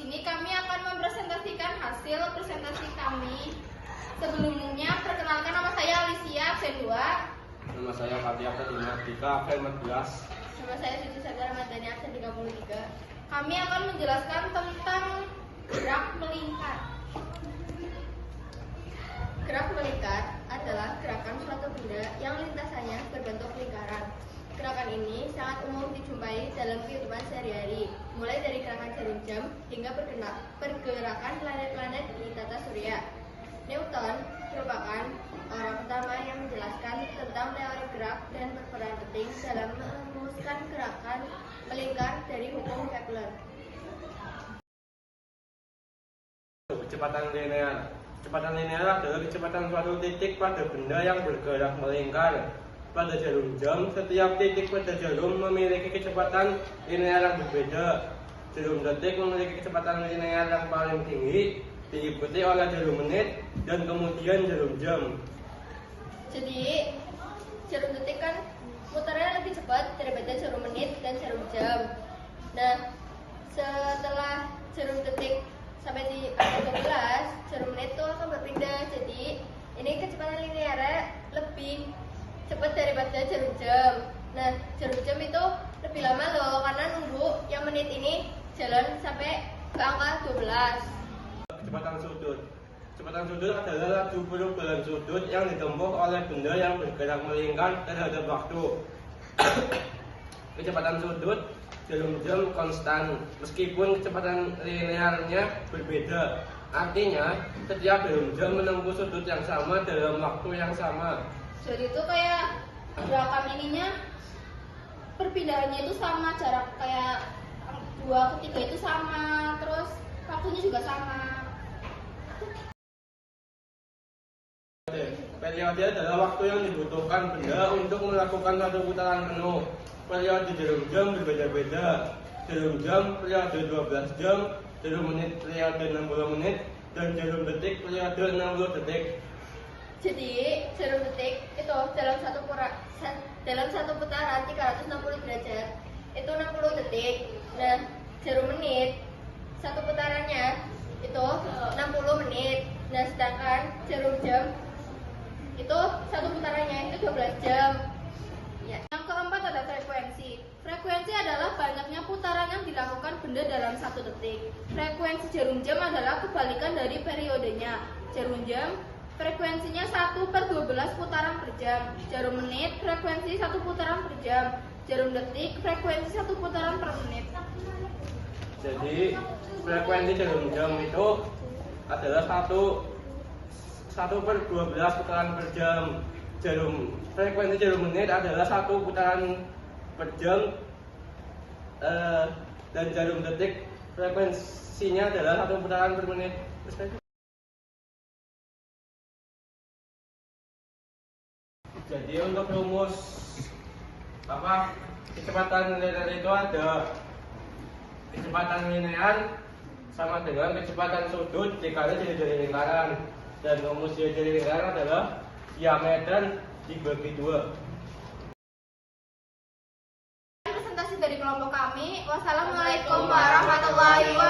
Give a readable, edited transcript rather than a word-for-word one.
sini kami akan mempresentasikan hasil presentasi kami. Sebelumnya, perkenalkan nama saya Alicia, absen 2. Nama saya Fatia Dika, absen 14. Nama saya Siti Sagar Ramadhani, absen 33. Kami akan menjelaskan tentang gerak melingkar. Gerak melingkar adalah gerakan suatu benda yang lintasannya berbentuk lingkaran. Gerakan ini sangat umum dijumpai dalam kehidupan sehari-hari, mulai dari gerakan jarum jam hingga pergerakan planet-planet di tata surya. Newton merupakan orang pertama yang menjelaskan tentang teori gerak dan berperan penting dalam merumuskan gerakan melingkar dari hukum Kepler. Kecepatan linear. Kecepatan linear adalah kecepatan suatu titik pada benda yang bergerak melingkar. Pada jarum jam, setiap titik pada jarum memiliki kecepatan linear yang berbeda. Jarum detik memiliki kecepatan linear yang paling tinggi, diikuti oleh jarum menit dan kemudian jarum jam. Jadi, jarum detik kan mutarnya lebih cepat daripada jarum menit dan jarum jam. Nah, setelah jarum detik sampai di angka 12, jarum menit itu akan berpindah. Jadi, ini kecepatan linearnya lebih cepat daripada jarum jam. Nah, jarum jam itu lebih lama loh karena nunggu yang menit ini jalan sampai ke angka 12. Kecepatan sudut. Kecepatan sudut adalah laju perubahan sudut yang ditempuh oleh benda yang bergerak melingkar terhadap waktu. Kecepatan sudut jarum jam konstan, meskipun kecepatan linearnya berbeda. Artinya, setiap jarum jam menempuh sudut yang sama dalam waktu yang sama. Jadi itu kayak gerakan ininya perpindahannya itu sama, jarak kayak 2 ke 3 itu sama, terus waktunya juga sama. Periode adalah waktu yang dibutuhkan benda untuk melakukan satu putaran penuh. Periode jarum jam berbeda-beda. Jarum jam periode 12 jam, jarum menit periode 60 menit, dan jarum detik periode 60 detik. Jadi jarum detik itu dalam satu putaran 360 derajat itu 60 detik. Nah, jarum menit satu putarannya itu 60 menit. Nah, sedangkan jarum jam itu satu putarannya itu 12 jam. Ya. Yang keempat ada frekuensi. Frekuensi adalah banyaknya putaran yang dilakukan benda dalam satu detik. Frekuensi jarum jam adalah kebalikan dari periodenya. Jarum jam frekuensinya 1/12 putaran per jam. Jarum menit frekuensi 1 putaran per jam. Jarum detik frekuensi 1 putaran per menit. Jadi frekuensi jarum jam itu adalah 1/12 putaran per jam. Frekuensi jarum menit adalah 1 putaran per jam, dan jarum detik frekuensinya adalah 1 putaran per menit. Jadi untuk rumus kecepatan linear itu ada kecepatan linear sama dengan kecepatan sudut dikali jari lingkaran, dan rumus jari lingkaran adalah diameter dibagi 2. Presentasi dari kelompok kami. Wassalamualaikum warahmatullahi wabarakatuh.